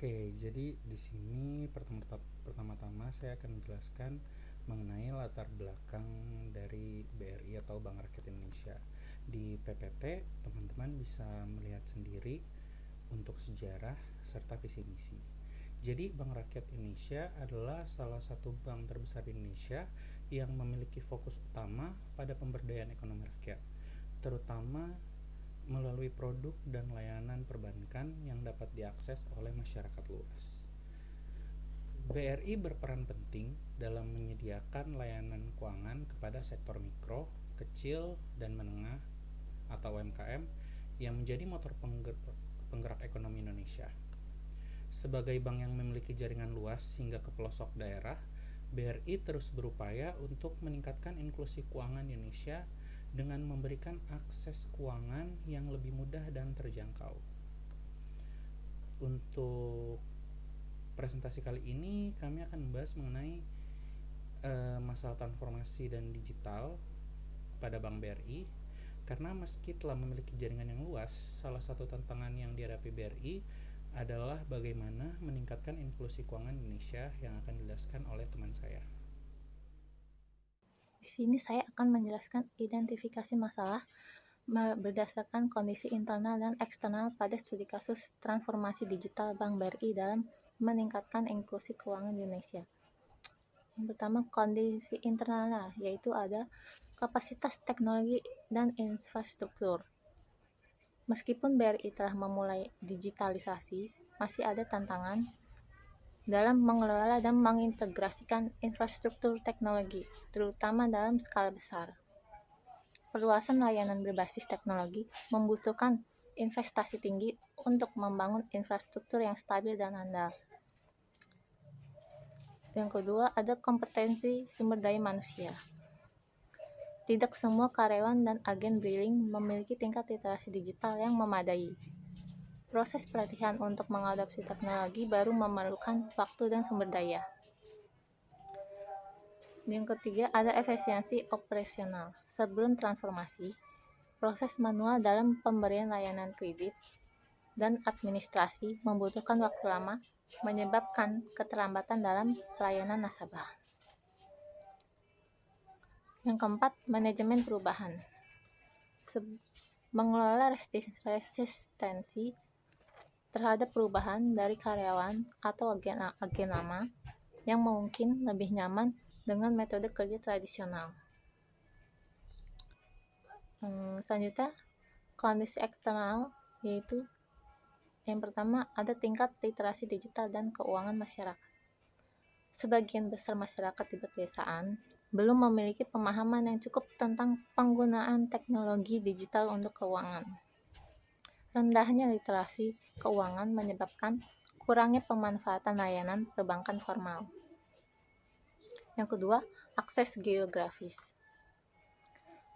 Oke, jadi di sini pertama-tama saya akan menjelaskan mengenai latar belakang dari BRI atau Bank Rakyat Indonesia. Di PPT, teman-teman bisa melihat sendiri untuk sejarah serta visi misi. Jadi Bank Rakyat Indonesia adalah salah satu bank terbesar di Indonesia yang memiliki fokus utama pada pemberdayaan ekonomi rakyat, terutama melalui produk dan layanan perbankan yang dapat diakses oleh masyarakat luas. BRI berperan penting dalam menyediakan layanan keuangan kepada sektor mikro, kecil, dan menengah atau UMKM yang menjadi motor penggerak ekonomi Indonesia. Sebagai bank yang memiliki jaringan luas hingga ke pelosok daerah, BRI terus berupaya untuk meningkatkan inklusi keuangan di Indonesia dengan memberikan akses keuangan yang lebih mudah dan terjangkau. Untuk presentasi kali ini kami akan membahas mengenai masalah transformasi dan digital pada Bank BRI, karena meski telah memiliki jaringan yang luas, salah satu tantangan yang dihadapi BRI adalah bagaimana meningkatkan inklusi keuangan Indonesia yang akan dijelaskan oleh teman saya. Di sini saya akan menjelaskan identifikasi masalah berdasarkan kondisi internal dan eksternal pada studi kasus transformasi digital Bank BRI dalam meningkatkan inklusi keuangan di Indonesia. Yang pertama, kondisi internalnya, yaitu ada kapasitas teknologi dan infrastruktur. Meskipun BRI telah memulai digitalisasi, masih ada tantangan dalam mengelola dan mengintegrasikan infrastruktur teknologi, terutama dalam skala besar. Perluasan layanan berbasis teknologi membutuhkan investasi tinggi untuk membangun infrastruktur yang stabil dan andal. Yang kedua, ada kompetensi sumber daya manusia. Tidak semua karyawan dan agen briling memiliki tingkat literasi digital yang memadai. Proses pelatihan untuk mengadopsi teknologi baru memerlukan waktu dan sumber daya. Yang ketiga, ada efisiensi operasional. Sebelum transformasi, proses manual dalam pemberian layanan kredit dan administrasi membutuhkan waktu lama, menyebabkan keterlambatan dalam pelayanan nasabah. Yang keempat, manajemen perubahan. Mengelola resistensi terhadap perubahan dari karyawan atau agen lama yang mungkin lebih nyaman dengan metode kerja tradisional. Selanjutnya, kondisi eksternal, yaitu yang pertama, ada tingkat literasi digital dan keuangan masyarakat. Sebagian besar masyarakat di pedesaan belum memiliki pemahaman yang cukup tentang penggunaan teknologi digital untuk keuangan. Rendahnya literasi keuangan menyebabkan kurangnya pemanfaatan layanan perbankan formal. Yang kedua, akses geografis.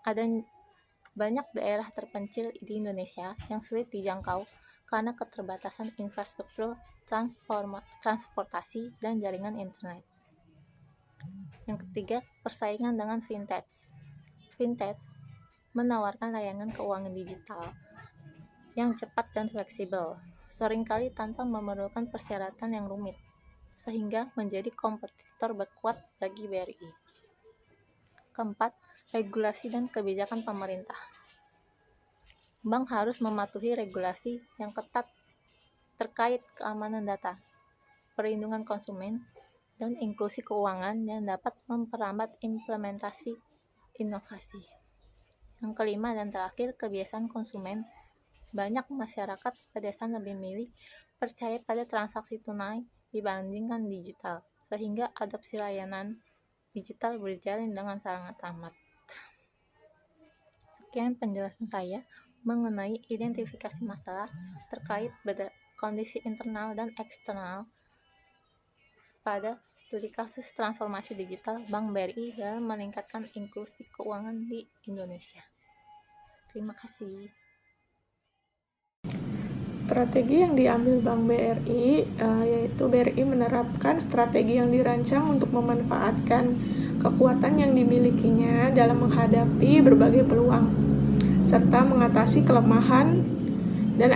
Ada banyak daerah terpencil di Indonesia yang sulit dijangkau karena keterbatasan infrastruktur transportasi dan jaringan internet. Yang ketiga, persaingan dengan fintech. Fintech menawarkan layanan keuangan digital yang cepat dan fleksibel, seringkali tanpa memerlukan persyaratan yang rumit, sehingga menjadi kompetitor berkuat bagi BRI. Keempat, regulasi dan kebijakan pemerintah. Bank harus mematuhi regulasi yang ketat terkait keamanan data, perlindungan konsumen, dan inklusi keuangan yang dapat memperlambat implementasi inovasi. Yang kelima dan terakhir, kebiasaan konsumen. Banyak masyarakat pedesaan lebih milih percaya pada transaksi tunai dibandingkan digital, sehingga adopsi layanan digital berjalan dengan sangat amat. Sekian penjelasan saya mengenai identifikasi masalah terkait kondisi internal dan eksternal pada studi kasus transformasi digital Bank BRI dalam meningkatkan inklusi keuangan di Indonesia. Terima kasih. Strategi yang diambil Bank BRI yaitu BRI menerapkan strategi yang dirancang untuk memanfaatkan kekuatan yang dimilikinya dalam menghadapi berbagai peluang serta mengatasi kelemahan dan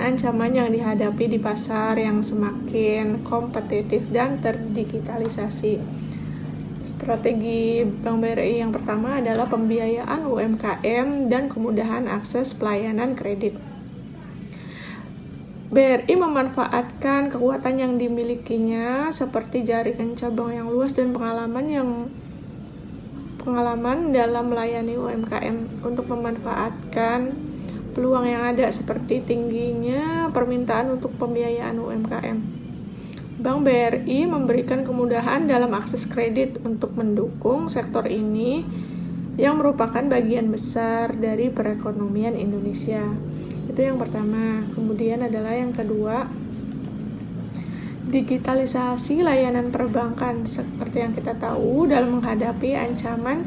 ancaman yang dihadapi di pasar yang semakin kompetitif dan terdigitalisasi. Strategi Bank BRI yang pertama adalah pembiayaan UMKM dan kemudahan akses pelayanan kredit. BRI memanfaatkan kekuatan yang dimilikinya seperti jaringan cabang yang luas dan pengalaman dalam melayani UMKM untuk memanfaatkan peluang yang ada seperti tingginya permintaan untuk pembiayaan UMKM. Bank BRI memberikan kemudahan dalam akses kredit untuk mendukung sektor ini yang merupakan bagian besar dari perekonomian Indonesia. Itu yang pertama. Kemudian adalah yang kedua, digitalisasi layanan perbankan. Seperti yang kita tahu, dalam menghadapi ancaman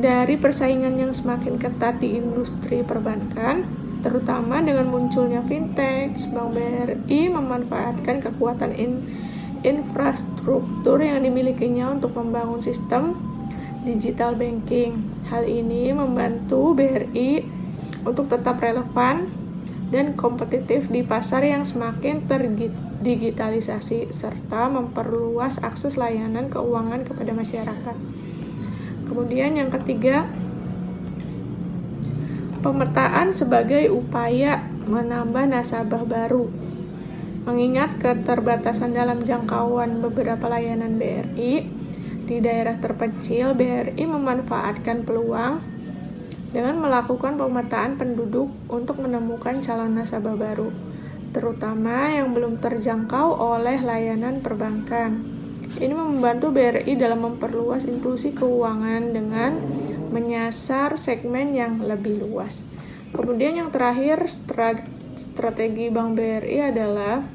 dari persaingan yang semakin ketat di industri perbankan, terutama dengan munculnya fintech, Bank BRI memanfaatkan kekuatan infrastruktur yang dimilikinya untuk membangun sistem digital banking. Hal ini membantu BRI untuk tetap relevan dan kompetitif di pasar yang semakin terdigitalisasi serta memperluas akses layanan keuangan kepada masyarakat. Kemudian yang ketiga, pemetaan sebagai upaya menambah nasabah baru. Mengingat keterbatasan dalam jangkauan beberapa layanan BRI di daerah terpencil, BRI memanfaatkan peluang dengan melakukan pemetaan penduduk untuk menemukan calon nasabah baru, terutama yang belum terjangkau oleh layanan perbankan. Ini membantu BRI dalam memperluas inklusi keuangan dengan menyasar segmen yang lebih luas. Kemudian yang terakhir, strategi Bank BRI adalah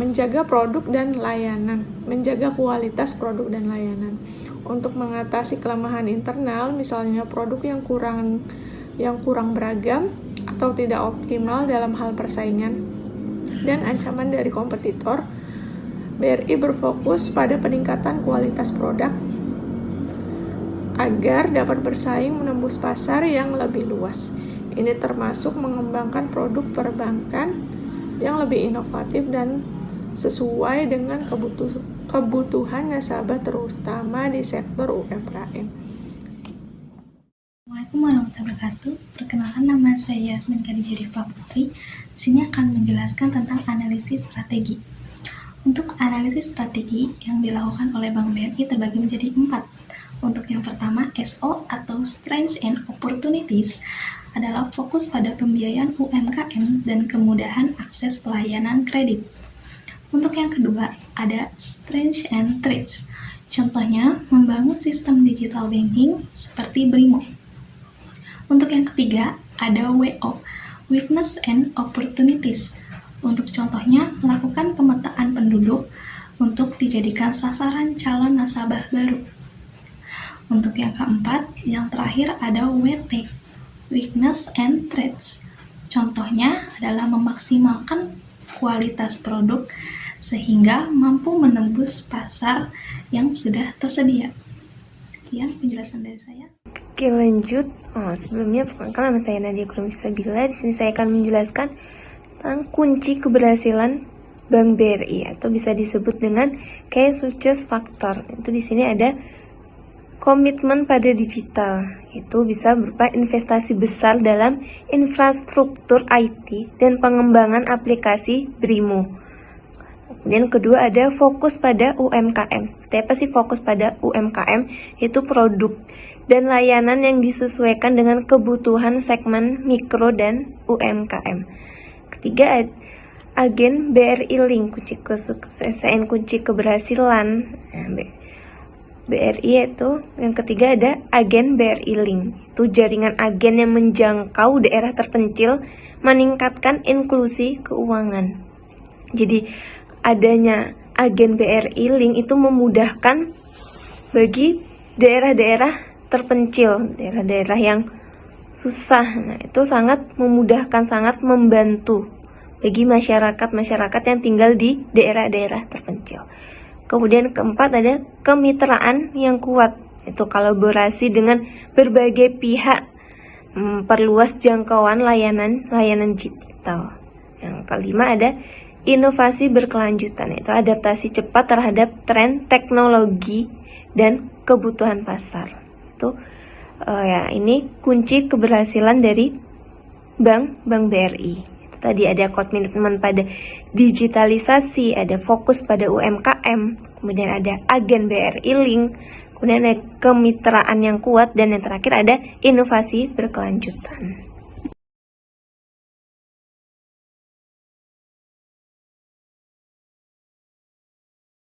menjaga produk dan layanan, menjaga kualitas produk dan layanan. Untuk mengatasi kelemahan internal, misalnya produk yang kurang beragam atau tidak optimal dalam hal persaingan dan ancaman dari kompetitor, BRI berfokus pada peningkatan kualitas produk agar dapat bersaing menembus pasar yang lebih luas. Ini termasuk mengembangkan produk perbankan yang lebih inovatif dan sesuai dengan kebutuhan nasabah terutama di sektor UMKM. Assalamualaikum warahmatullahi wabarakatuh. Perkenalkan, nama saya Yasmin Khadijah Diva Putri. Di sini akan menjelaskan tentang analisis strategi. Untuk analisis strategi yang dilakukan oleh Bank BRI terbagi menjadi 4. Untuk yang pertama, SO atau Strengths and Opportunities adalah fokus pada pembiayaan UMKM dan kemudahan akses pelayanan kredit. Untuk yang kedua, ada Strengths and Threats. Contohnya, membangun sistem digital banking seperti BRIMO. Untuk yang ketiga, ada WO, Weakness and Opportunities. Untuk contohnya, melakukan pemetaan penduduk untuk dijadikan sasaran calon nasabah baru. Untuk yang keempat, yang terakhir ada WT, Weakness and Threats. Contohnya adalah memaksimalkan kualitas produk sehingga mampu menembus pasar yang sudah tersedia. Sekian penjelasan dari saya. Oke, lanjut. Sebelumnya perkenalkan, nama saya Nadia Kurnisabila. Di sini saya akan menjelaskan tentang kunci keberhasilan Bank BRI atau bisa disebut dengan key success factor. Itu di sini ada komitmen pada digital. Itu bisa berupa investasi besar dalam infrastruktur IT dan pengembangan aplikasi BRIMO. Kemudian kedua ada fokus pada UMKM. Apa sih fokus pada UMKM? Itu produk dan layanan yang disesuaikan dengan kebutuhan segmen mikro dan UMKM. Ketiga, agen BRI Link, kunci kesuksesan, kunci keberhasilan. BRI itu yang ketiga ada agen BRI Link. Itu jaringan agen yang menjangkau daerah terpencil, meningkatkan inklusi keuangan. Jadi adanya agen BRI Link itu memudahkan bagi daerah-daerah terpencil, daerah-daerah yang susah. Nah, itu sangat memudahkan, sangat membantu bagi masyarakat yang tinggal di daerah-daerah terpencil. Kemudian keempat ada kemitraan yang kuat. Itu kolaborasi dengan berbagai pihak memperluas jangkauan layanan digital. Yang kelima ada inovasi berkelanjutan, yaitu adaptasi cepat terhadap tren teknologi dan kebutuhan pasar. Itu ini kunci keberhasilan dari Bank BRI. Itu tadi ada komitmen pada digitalisasi, ada fokus pada UMKM, kemudian ada agen BRI Link, kemudian ada kemitraan yang kuat, dan yang terakhir ada inovasi berkelanjutan.